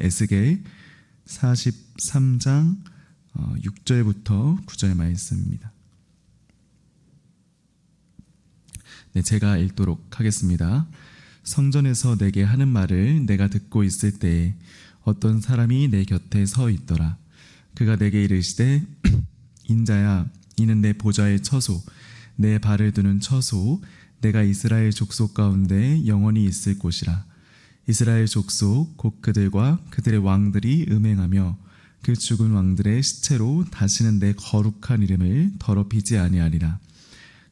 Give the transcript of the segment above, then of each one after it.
에스겔 43장 6절부터 9절 말씀입니다. 네, 제가 읽도록 하겠습니다. 성전에서 내게 하는 말을 내가 듣고 있을 때에 어떤 사람이 내 곁에 서 있더라. 그가 내게 이르시되 인자야, 이는 내 보좌의 처소, 내 발을 두는 처소, 내가 이스라엘 족속 가운데 영원히 있을 곳이라. 이스라엘 족속 곧 그들과 그들의 왕들이 음행하며 그 죽은 왕들의 시체로 다시는 내 거룩한 이름을 더럽히지 아니하리라.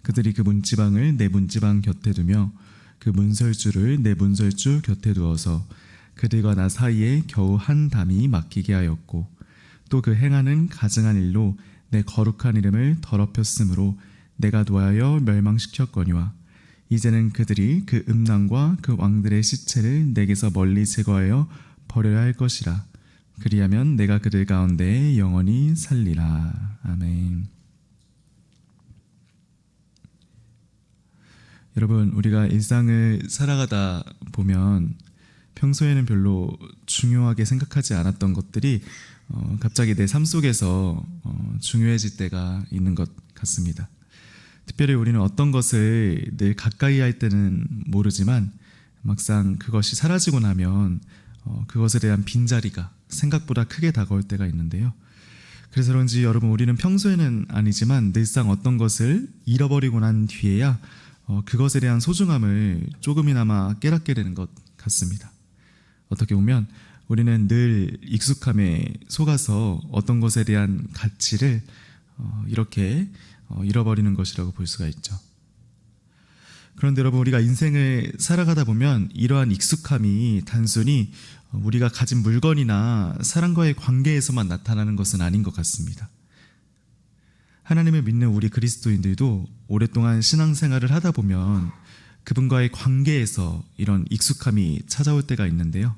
그들이 그 문지방을 내 문지방 곁에 두며 그 문설주를 내 문설주 곁에 두어서 그들과 나 사이에 겨우 한 담이 막히게 하였고, 또 그 행하는 가증한 일로 내 거룩한 이름을 더럽혔으므로 내가 노하여 멸망시켰거니와, 이제는 그들이 그 음란과 그 왕들의 시체를 내게서 멀리 제거하여 버려야 할 것이라. 그리하면 내가 그들 가운데 영원히 살리라. 아멘. 여러분, 우리가 일상을 살아가다 보면 평소에는 별로 중요하게 생각하지 않았던 것들이 갑자기 내 삶 속에서 중요해질 때가 있는 것 같습니다. 특별히 우리는 어떤 것을 늘 가까이 할 때는 모르지만 막상 그것이 사라지고 나면 그것에 대한 빈자리가 생각보다 크게 다가올 때가 있는데요. 그래서 그런지 여러분, 우리는 평소에는 아니지만 늘상 어떤 것을 잃어버리고 난 뒤에야 그것에 대한 소중함을 조금이나마 깨닫게 되는 것 같습니다. 어떻게 보면 우리는 늘 익숙함에 속아서 어떤 것에 대한 가치를 이렇게 잃어버리는 것이라고 볼 수가 있죠. 그런데 여러분, 우리가 인생을 살아가다 보면 이러한 익숙함이 단순히 우리가 가진 물건이나 사람과의 관계에서만 나타나는 것은 아닌 것 같습니다. 하나님을 믿는 우리 그리스도인들도 오랫동안 신앙생활을 하다 보면 그분과의 관계에서 이런 익숙함이 찾아올 때가 있는데요.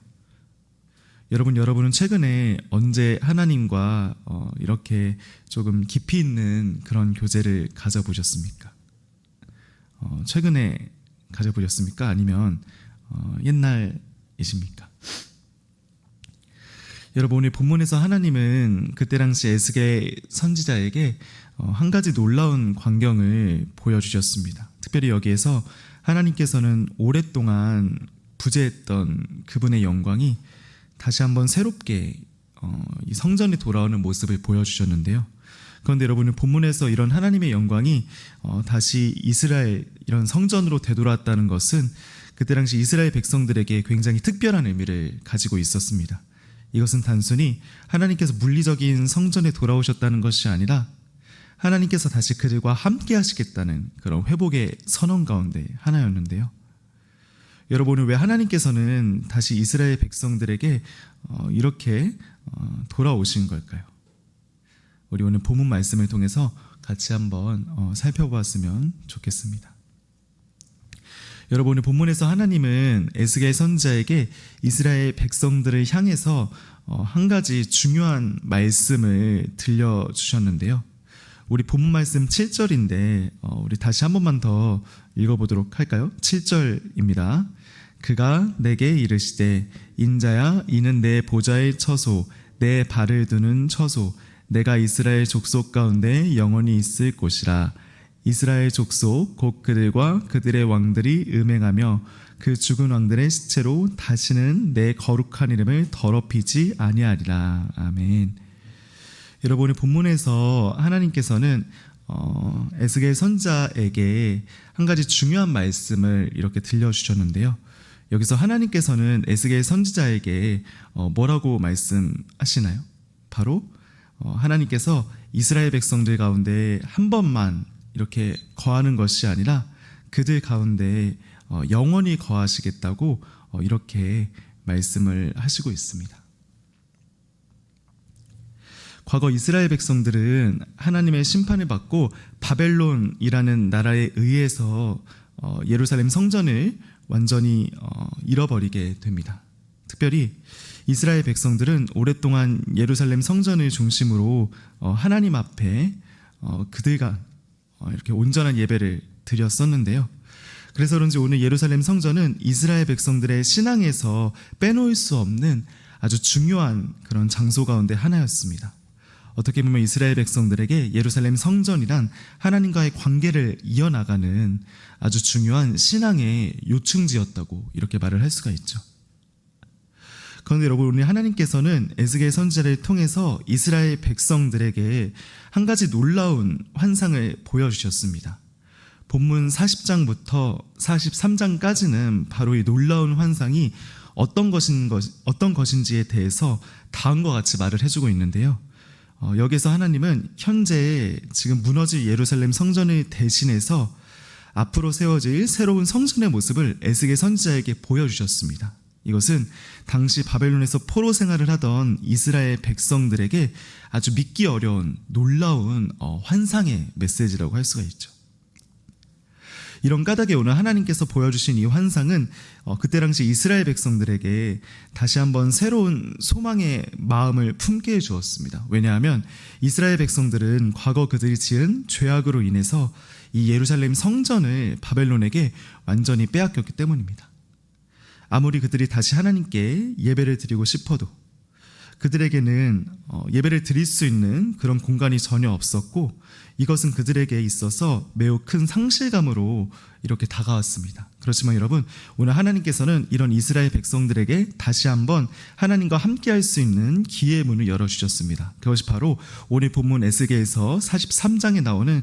여러분은 최근에 언제 하나님과 이렇게 조금 깊이 있는 그런 교제를 가져보셨습니까? 최근에 가져보셨습니까? 아니면 옛날이십니까? 여러분, 오늘 본문에서 하나님은 그때 당시 에스겔 선지자에게 한 가지 놀라운 광경을 보여주셨습니다. 특별히 여기에서 하나님께서는 오랫동안 부재했던 그분의 영광이 다시 한번 새롭게 이 성전에 돌아오는 모습을 보여주셨는데요. 그런데 여러분은 본문에서 이런 하나님의 영광이 다시 이스라엘 이런 성전으로 되돌아왔다는 것은 그때 당시 이스라엘 백성들에게 굉장히 특별한 의미를 가지고 있었습니다. 이것은 단순히 하나님께서 물리적인 성전에 돌아오셨다는 것이 아니라 하나님께서 다시 그들과 함께 하시겠다는 그런 회복의 선언 가운데 하나였는데요. 여러분은 왜 하나님께서는 다시 이스라엘 백성들에게 이렇게 돌아오신 걸까요? 우리 오늘 본문 말씀을 통해서 같이 한번 살펴보았으면 좋겠습니다. 여러분, 오늘 본문에서 하나님은 에스겔 선지자에게 이스라엘 백성들을 향해서 한 가지 중요한 말씀을 들려주셨는데요. 우리 본문 말씀 7절인데 우리 다시 한 번만 더 읽어보도록 할까요? 7절입니다. 그가 내게 이르시되 인자야, 이는 내 보좌의 처소, 내 발을 두는 처소, 내가 이스라엘 족속 가운데 영원히 있을 곳이라. 이스라엘 족속 곧 그들과 그들의 왕들이 음행하며 그 죽은 왕들의 시체로 다시는 내 거룩한 이름을 더럽히지 아니하리라. 아멘. 여러분의 본문에서 하나님께서는 에스겔 선지자에게 한 가지 중요한 말씀을 이렇게 들려주셨는데요. 여기서 하나님께서는 에스겔 선지자에게 뭐라고 말씀하시나요? 바로 하나님께서 이스라엘 백성들 가운데 한 번만 이렇게 거하는 것이 아니라 그들 가운데 영원히 거하시겠다고 이렇게 말씀을 하시고 있습니다. 과거 이스라엘 백성들은 하나님의 심판을 받고 바벨론이라는 나라에 의해서 예루살렘 성전을 완전히 잃어버리게 됩니다. 특별히 이스라엘 백성들은 오랫동안 예루살렘 성전을 중심으로 하나님 앞에 그들과 이렇게 온전한 예배를 드렸었는데요. 그래서 그런지 오늘 예루살렘 성전은 이스라엘 백성들의 신앙에서 빼놓을 수 없는 아주 중요한 그런 장소 가운데 하나였습니다. 어떻게 보면 이스라엘 백성들에게 예루살렘 성전이란 하나님과의 관계를 이어나가는 아주 중요한 신앙의 요충지였다고 이렇게 말을 할 수가 있죠. 그런데 여러분, 오늘 하나님께서는 에스겔 선지자를 통해서 이스라엘 백성들에게 한 가지 놀라운 환상을 보여주셨습니다. 본문 40장부터 43장까지는 바로 이 놀라운 환상이 어떤 것인지에 대해서 다음과 같이 말을 해주고 있는데요. 여기서 하나님은 현재 지금 무너질 예루살렘 성전을 대신해서 앞으로 세워질 새로운 성전의 모습을 에스겔 선지자에게 보여주셨습니다. 이것은 당시 바벨론에서 포로 생활을 하던 이스라엘 백성들에게 아주 믿기 어려운 놀라운 환상의 메시지라고 할 수가 있죠. 이런 까닭에 오늘 하나님께서 보여주신 이 환상은 그때 당시 이스라엘 백성들에게 다시 한번 새로운 소망의 마음을 품게 해주었습니다. 왜냐하면 이스라엘 백성들은 과거 그들이 지은 죄악으로 인해서 이 예루살렘 성전을 바벨론에게 완전히 빼앗겼기 때문입니다. 아무리 그들이 다시 하나님께 예배를 드리고 싶어도 그들에게는 예배를 드릴 수 있는 그런 공간이 전혀 없었고, 이것은 그들에게 있어서 매우 큰 상실감으로 이렇게 다가왔습니다. 그렇지만 여러분, 오늘 하나님께서는 이런 이스라엘 백성들에게 다시 한번 하나님과 함께 할 수 있는 기회의 문을 열어주셨습니다. 그것이 바로 오늘 본문 에스겔서 43장에 나오는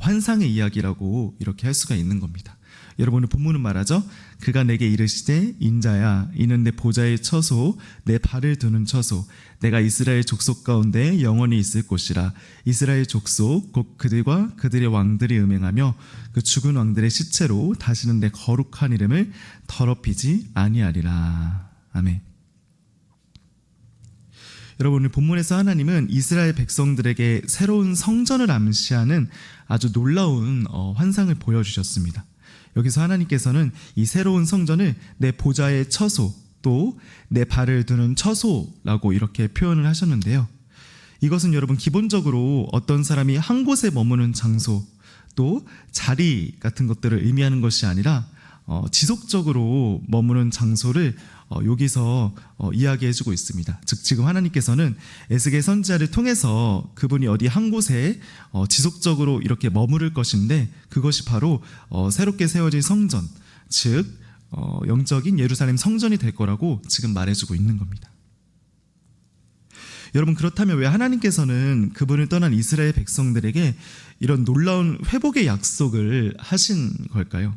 환상의 이야기라고 이렇게 할 수가 있는 겁니다. 여러분의 본문은 말하죠. 그가 내게 이르시되 인자야, 이는 내 보좌의 처소, 내 발을 두는 처소, 내가 이스라엘 족속 가운데 영원히 있을 곳이라. 이스라엘 족속 곧 그들과 그들의 왕들이 음행하며 그 죽은 왕들의 시체로 다시는 내 거룩한 이름을 더럽히지 아니하리라. 아멘. 여러분, 오늘 본문에서 하나님은 이스라엘 백성들에게 새로운 성전을 암시하는 아주 놀라운 환상을 보여주셨습니다. 여기서 하나님께서는 이 새로운 성전을 내 보좌의 처소, 또 내 발을 두는 처소라고 이렇게 표현을 하셨는데요. 이것은 여러분, 기본적으로 어떤 사람이 한 곳에 머무는 장소, 또 자리 같은 것들을 의미하는 것이 아니라 지속적으로 머무는 장소를 여기서 이야기해주고 있습니다. 즉, 지금 하나님께서는 에스겔 선지자를 통해서 그분이 어디 한 곳에 지속적으로 이렇게 머무를 것인데, 그것이 바로 새롭게 세워질 성전, 즉 영적인 예루살렘 성전이 될 거라고 지금 말해주고 있는 겁니다. 여러분, 그렇다면 왜 하나님께서는 그분을 떠난 이스라엘 백성들에게 이런 놀라운 회복의 약속을 하신 걸까요?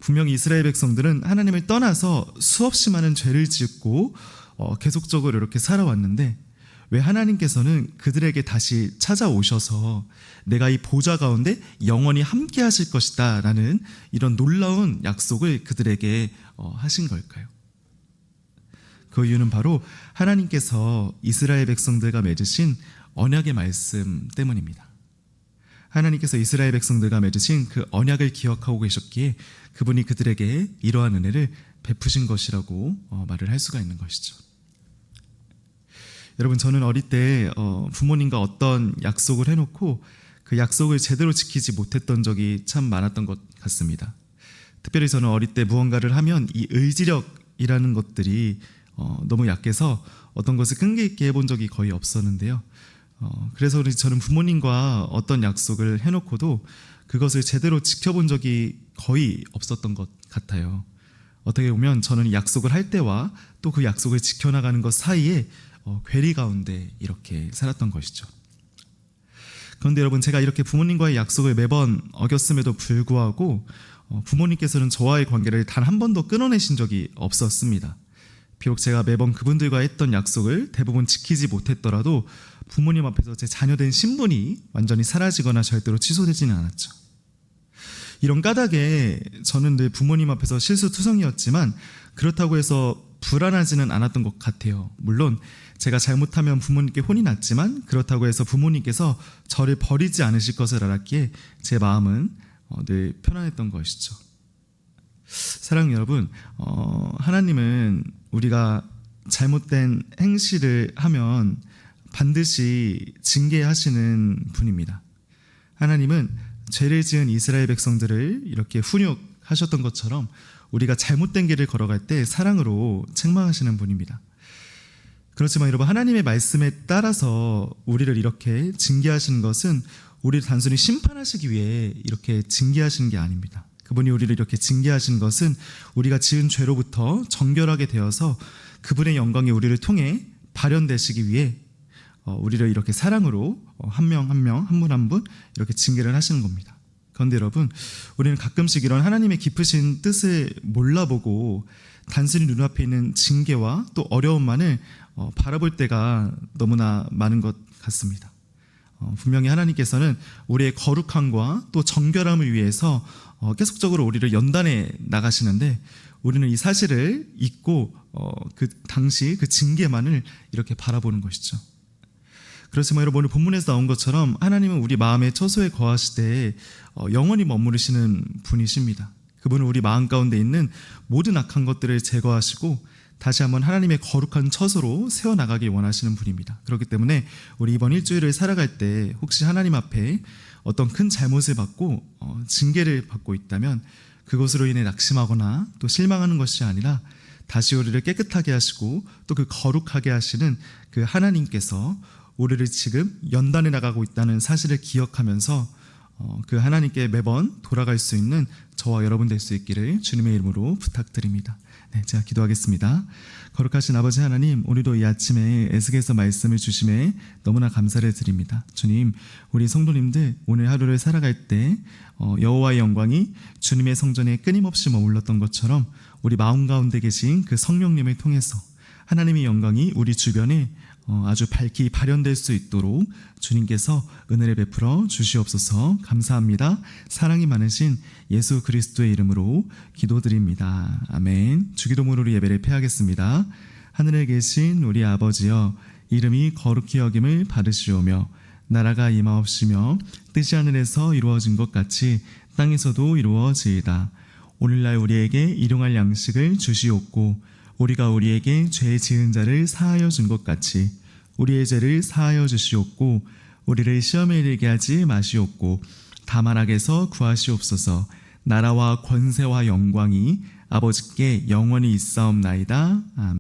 분명히 이스라엘 백성들은 하나님을 떠나서 수없이 많은 죄를 짓고 계속적으로 이렇게 살아왔는데, 왜 하나님께서는 그들에게 다시 찾아오셔서 내가 이 보좌 가운데 영원히 함께 하실 것이다 라는 이런 놀라운 약속을 그들에게 하신 걸까요? 그 이유는 바로 하나님께서 이스라엘 백성들과 맺으신 언약의 말씀 때문입니다. 하나님께서 이스라엘 백성들과 맺으신 그 언약을 기억하고 계셨기에 그분이 그들에게 이러한 은혜를 베푸신 것이라고 말을 할 수가 있는 것이죠. 여러분, 저는 어릴 때 부모님과 어떤 약속을 해놓고 그 약속을 제대로 지키지 못했던 적이 참 많았던 것 같습니다. 특별히 저는 어릴 때 무언가를 하면 이 의지력이라는 것들이 너무 약해서 어떤 것을 끈기 있게 해본 적이 거의 없었는데요. 그래서 저는 부모님과 어떤 약속을 해놓고도 그것을 제대로 지켜본 적이 거의 없었던 것 같아요. 어떻게 보면 저는 약속을 할 때와 또 그 약속을 지켜나가는 것 사이에 괴리 가운데 이렇게 살았던 것이죠. 그런데 여러분, 제가 이렇게 부모님과의 약속을 매번 어겼음에도 불구하고 부모님께서는 저와의 관계를 단 한 번도 끊어내신 적이 없었습니다. 비록 제가 매번 그분들과 했던 약속을 대부분 지키지 못했더라도 부모님 앞에서 제 자녀된 신분이 완전히 사라지거나 절대로 취소되지는 않았죠. 이런 까닭에 저는 늘 부모님 앞에서 실수투성이었지만 그렇다고 해서 불안하지는 않았던 것 같아요. 물론 제가 잘못하면 부모님께 혼이 났지만 그렇다고 해서 부모님께서 저를 버리지 않으실 것을 알았기에 제 마음은 늘 편안했던 것이죠. 사랑하는 여러분, 하나님은 우리가 잘못된 행실을 하면 반드시 징계하시는 분입니다. 하나님은 죄를 지은 이스라엘 백성들을 이렇게 훈육하셨던 것처럼 우리가 잘못된 길을 걸어갈 때 사랑으로 책망하시는 분입니다. 그렇지만 여러분, 하나님의 말씀에 따라서 우리를 이렇게 징계하시는 것은 우리를 단순히 심판하시기 위해 이렇게 징계하시는 게 아닙니다. 그분이 우리를 이렇게 징계하시는 것은 우리가 지은 죄로부터 정결하게 되어서 그분의 영광이 우리를 통해 발현되시기 위해 우리를 이렇게 사랑으로 한 명 한 명, 한 분 한 분 이렇게 징계를 하시는 겁니다. 그런데 여러분, 우리는 가끔씩 이런 하나님의 깊으신 뜻을 몰라보고 단순히 눈앞에 있는 징계와 또 어려움만을 바라볼 때가 너무나 많은 것 같습니다. 분명히 하나님께서는 우리의 거룩함과 또 정결함을 위해서 계속적으로 우리를 연단해 나가시는데, 우리는 이 사실을 잊고 그 당시 그 징계만을 이렇게 바라보는 것이죠. 그렇지만 여러분, 오늘 본문에서 나온 것처럼 하나님은 우리 마음의 처소에 거하시되 영원히 머무르시는 분이십니다. 그분은 우리 마음 가운데 있는 모든 악한 것들을 제거하시고 다시 한번 하나님의 거룩한 처소로 세워나가길 원하시는 분입니다. 그렇기 때문에 우리 이번 일주일을 살아갈 때 혹시 하나님 앞에 어떤 큰 잘못을 받고 징계를 받고 있다면 그것으로 인해 낙심하거나 또 실망하는 것이 아니라 다시 우리를 깨끗하게 하시고 또 그 거룩하게 하시는 그 하나님께서 우리를 지금 연단해 나가고 있다는 사실을 기억하면서 그 하나님께 매번 돌아갈 수 있는 저와 여러분 될 수 있기를 주님의 이름으로 부탁드립니다. 네, 제가 기도하겠습니다. 거룩하신 아버지 하나님, 오늘도 이 아침에 에스겔서 말씀을 주심에 너무나 감사를 드립니다. 주님, 우리 성도님들 오늘 하루를 살아갈 때 여호와의 영광이 주님의 성전에 끊임없이 머물렀던 것처럼 우리 마음 가운데 계신 그 성령님을 통해서 하나님의 영광이 우리 주변에 아주 밝히 발현될 수 있도록 주님께서 은혜를 베풀어 주시옵소서. 감사합니다. 사랑이 많으신 예수 그리스도의 이름으로 기도드립니다. 아멘. 주기도문으로 예배를 폐하겠습니다. 하늘에 계신 우리 아버지여, 이름이 거룩히 여김을 받으시오며 나라가 임하옵시며 뜻이 하늘에서 이루어진 것 같이 땅에서도 이루어지이다. 오늘날 우리에게 일용할 양식을 주시옵고 우리가 우리에게 죄 지은 자를 사하여 준 것 같이 우리의 죄를 사하여 주시옵고 우리를 시험에 이르게 하지 마시옵고 다만 악에서 구하시옵소서. 나라와 권세와 영광이 아버지께 영원히 있사옵나이다. 아멘.